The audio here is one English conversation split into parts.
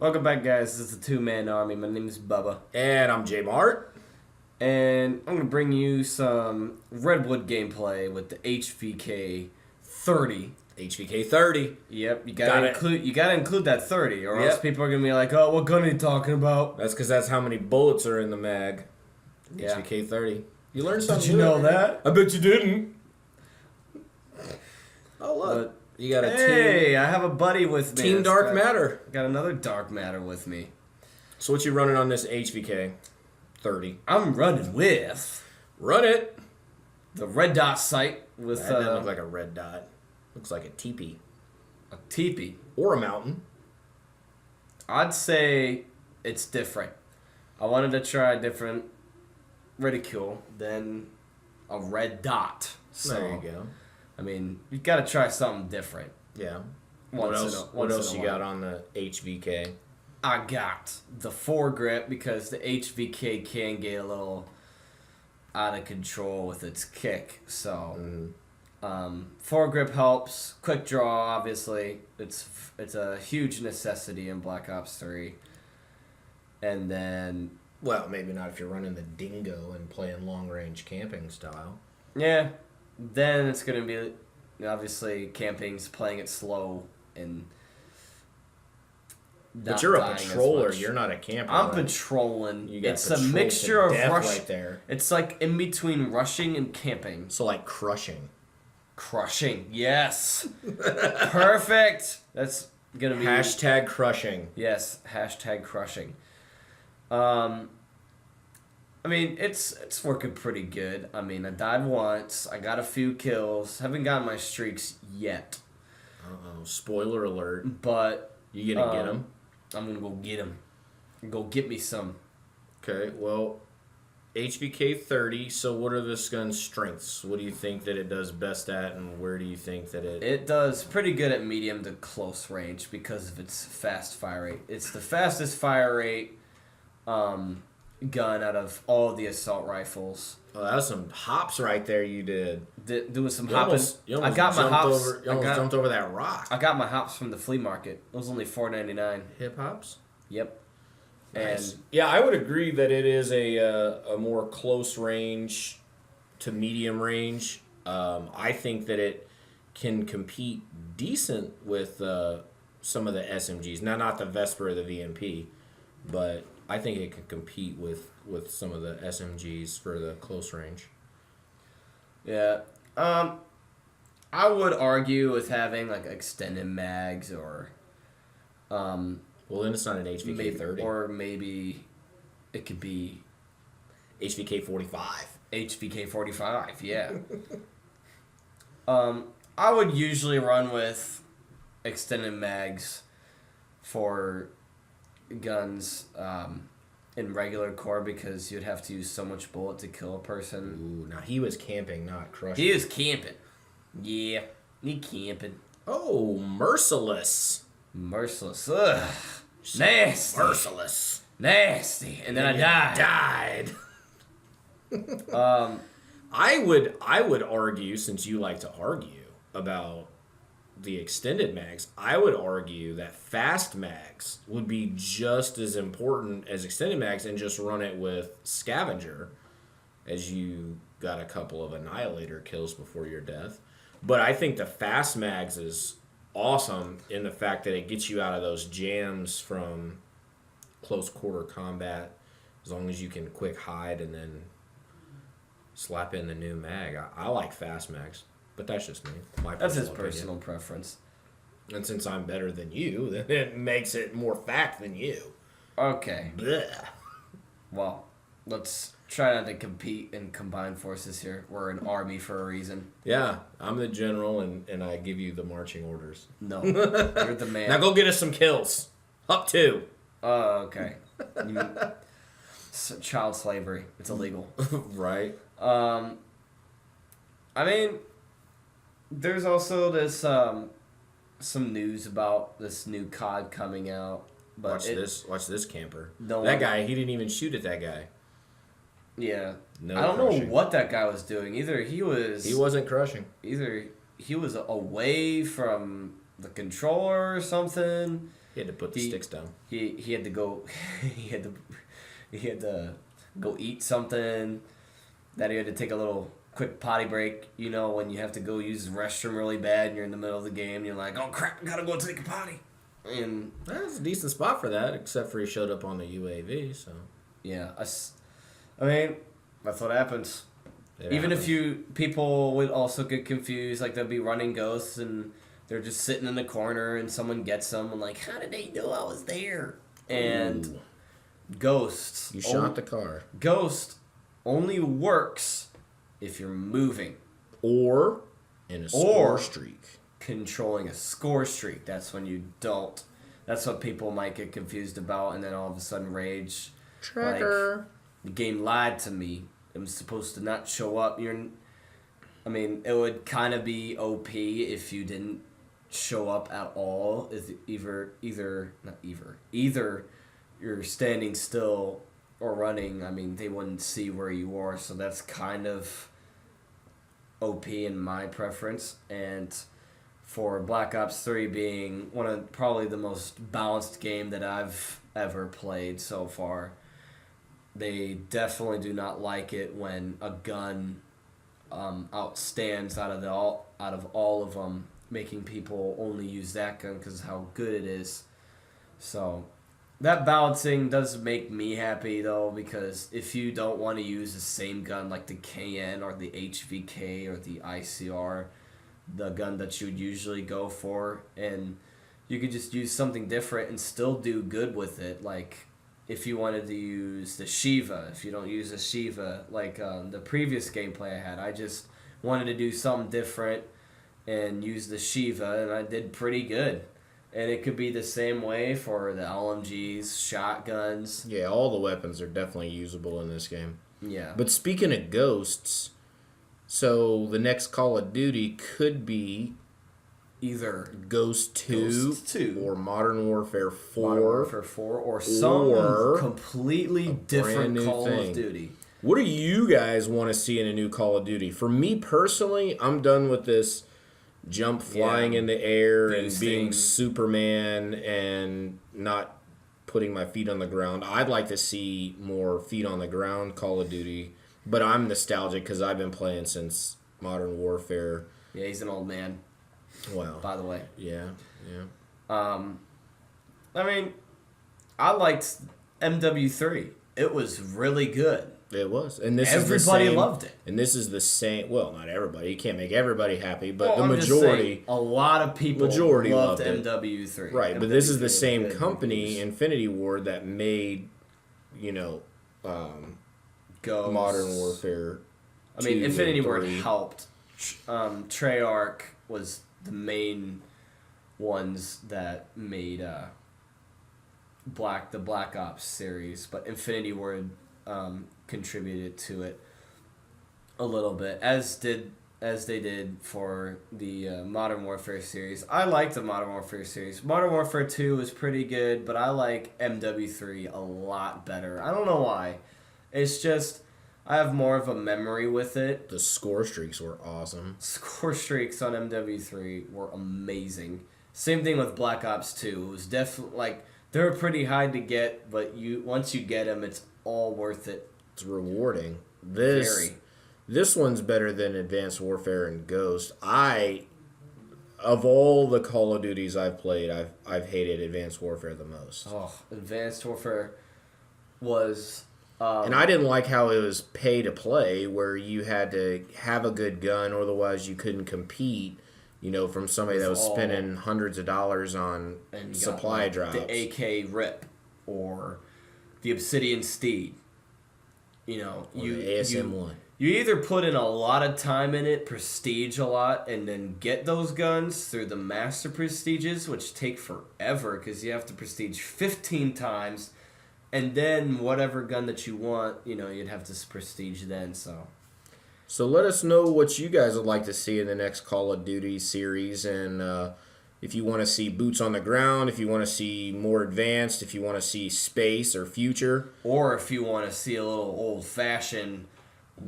Welcome back, guys. This is the two-man army. My name is Bubba. And I'm J Mart. And I'm going to bring you some Redwood gameplay with the HVK-30. HVK-30. Yep, you gotta include that 30, or else people are going to be like, oh, what gun are you talking about? That's because that's how many bullets are in the mag. Yeah. HVK-30. You learned something. Did you know that? I bet you didn't. Oh, look. You got a Hey, I have a buddy with me. Team Dark Matter. Got another Dark Matter with me. So what you running on this HVK-30? I'm running with... Run it. The red dot sight with... That doesn't look like a red dot. Looks like a teepee. A teepee. Or a mountain. I'd say it's different. I wanted to try a different reticule than a red dot. So, there you go. I mean, you got to try something different. Yeah. What else you got on the HVK? I got the foregrip because the HVK can get a little out of control with its kick. So, foregrip helps. Quick draw, obviously. It's a huge necessity in Black Ops 3. And then... Well, maybe not if you're running the Dingo and playing long-range camping style. Yeah. Then it's going to be, obviously, camping's playing it slow and but you're a patroller. You're not a camper. I'm patrolling. It's a mixture of rush. Right there. It's like in between rushing and camping. So like crushing. Crushing. Yes. Perfect. That's going to be... Hashtag crushing. Yes. Hashtag crushing. I mean, it's working pretty good. I mean, I died once. I got a few kills. Haven't gotten my streaks yet. Uh-oh. Spoiler alert. But... You gonna get them? I'm gonna go get them. Go get me some. Okay, well, HVK-30, so what are this gun's strengths? What do you think that it does best at, and where do you think that it... It does pretty good at medium to close range because of its fast fire rate. It's the fastest fire rate gun out of all the assault rifles. Oh, that was some hops right there you did. Doing some hopping. I got my hops. You almost jumped over that rock. I got my hops from the flea market. It was only $4.99. Hip hops? Yep. Nice. And yeah, I would agree that it is a more close range to medium range. I think that it can compete decent with some of the SMGs. Now, not the Vesper or the VMP, but I think it can compete with some of the SMGs for the close range. Yeah. I would argue with having like extended mags or well, then it's not an HVK-30. Or maybe it could be HVK-45. HVK-45, yeah. I would usually run with extended mags for guns in regular core because you'd have to use so much bullet to kill a person. Ooh, now he was camping, not crushing. He was camping. Yeah, he camping. Oh, merciless. Merciless. Ugh. Nasty. Merciless. Nasty. And then I died. I would argue, since you like to argue about the extended mags, I would argue that fast mags would be just as important as extended mags and just run it with scavenger as you got a couple of annihilator kills before your death. But I think the fast mags is awesome in the fact that it gets you out of those jams from close quarter combat as long as you can quick hide and then slap in the new mag. I like fast mags. But that's just me. That's his personal preference. And since I'm better than you, then it makes it more fact than you. Okay. Blech. Well, let's try not to compete and combine forces here. We're an army for a reason. Yeah, I'm the general, and I give you the marching orders. No, you're the man. Now go get us some kills. Up 2. Oh, okay. Child slavery. It's illegal. Right. I mean... There's also this some news about this new COD coming out. But Watch this camper. That guy, he didn't even shoot at that guy. Yeah. No I don't crushing. know what that guy was doing. He wasn't crushing. Either he was away from the controller or something. He had to put the sticks down. He had to go. he had to go eat something. That he had to take a little quick potty break. You know, when you have to go use the restroom really bad and you're in the middle of the game, and you're like, oh crap, I gotta go take a potty. And that's a decent spot for that, except for he showed up on the UAV. So yeah, I mean, that's what happens. Even happens. if people would also get confused, like they'll be running ghosts and they're just sitting in the corner and someone gets them and like, how did they know I was there? And Ooh. ghosts. You shot the car. Ghost only works if you're moving. Or in a score streak. Controlling a score streak. That's when you don't. That's what people might get confused about and then all of a sudden rage. Tracker. Like, the game lied to me. I'm supposed to not show up. It would kind of be OP if you didn't show up at all. Either you're standing still or running. I mean, they wouldn't see where you are, so that's kind of OP in my preference. And for Black Ops 3 being one of probably the most balanced game that I've ever played so far, they definitely do not like it when a gun outstands out of all of them, making people only use that gun because of how good it is. So that balancing does make me happy though, because if you don't want to use the same gun like the KN or the HVK or the ICR, the gun that you would usually go for, and you could just use something different and still do good with it. Like if you wanted to use the Shiva, if you don't use the Shiva, like the previous gameplay I had, I just wanted to do something different and use the Shiva, and I did pretty good. And it could be the same way for the LMGs, shotguns. Yeah, all the weapons are definitely usable in this game. Yeah. But speaking of ghosts, so the next Call of Duty could be Either Ghost 2 or Modern Warfare 4. Modern Warfare 4 or some completely different Call of Duty. What do you guys want to see in a new Call of Duty? For me personally, I'm done with this jump flying in the air and being Superman and not putting my feet on the ground. I'd like to see more feet on the ground Call of Duty, but I'm nostalgic because I've been playing since Modern Warfare. Yeah, he's an old man. Wow. By the way. Yeah. I mean, I liked MW3. It was really good. It was. And this everybody loved it. And this is the same. Well, not everybody. You can't make everybody happy, but the majority. A lot of people loved MW3. Right, but this is the same company, Infinity Ward, that made, Modern Warfare. I mean, Infinity Ward helped. Treyarch was the main ones that made the Black Ops series, but Infinity Ward contributed to it a little bit, as they did for the Modern Warfare series. I like the Modern Warfare series. Modern Warfare 2 was pretty good, but I like MW3 a lot better. I don't know why. It's just I have more of a memory with it. The score streaks were awesome. Score streaks on MW3 were amazing. Same thing with Black Ops 2. It was definitely like they were pretty high to get, but once you get them, it's all worth it. It's rewarding. This one's better than Advanced Warfare and Ghost. Of all the Call of Duties I've played, I've hated Advanced Warfare the most. Oh, Advanced Warfare was. And I didn't like how it was pay to play, where you had to have a good gun, or otherwise you couldn't compete. From somebody that was spending hundreds of dollars on supply drops. The AK Rip or the Obsidian Steed. The ASM-1. You either put in a lot of time in it, prestige a lot, and then get those guns through the master prestiges, which take forever because you have to prestige 15 times, and then whatever gun that you want, you'd have to prestige then. So let us know what you guys would like to see in the next Call of Duty series, and if you want to see boots on the ground, if you want to see more advanced, if you want to see space or future. Or if you want to see a little old-fashioned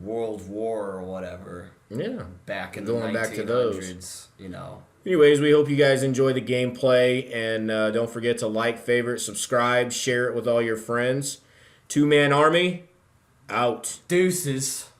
World War or whatever. Yeah. Back in the 1900s, Anyways, we hope you guys enjoy the gameplay, and don't forget to like, favorite, subscribe, share it with all your friends. Two-Man Army, out. Deuces.